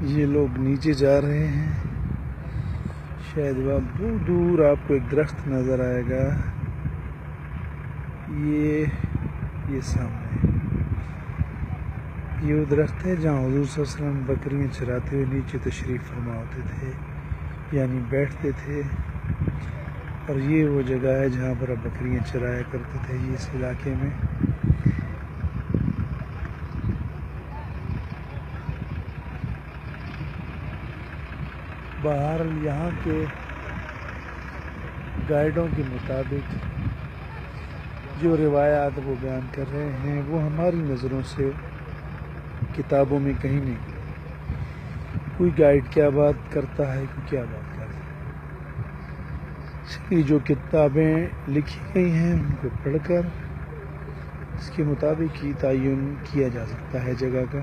یہ لوگ نیچے جا رہے ہیں. شاید وہاں دور دور آپ کو ایک درخت نظر آئے گا. یہ سامنے یہ وہ درخت ہے جہاں حضور صلی اللہ علیہ وسلم بکریاں چراتے ہوئے نیچے تشریف فرما ہوتے تھے، یعنی بیٹھتے تھے. اور یہ وہ جگہ ہے جہاں پر آپ بکریاں چرایا کرتے تھے. یہ اس علاقے میں بہرحال یہاں کے گائیڈوں کے مطابق جو روایات وہ بیان کر رہے ہیں وہ ہماری نظروں سے کتابوں میں کہیں نہیں. کوئی گائیڈ کیا بات کرتا ہے، کوئی کیا بات کرتا ہے. جو کتابیں لکھی گئی ہیں ان کو پڑھ کر اس کے مطابق ہی تعین کیا جا سکتا ہے جگہ کا.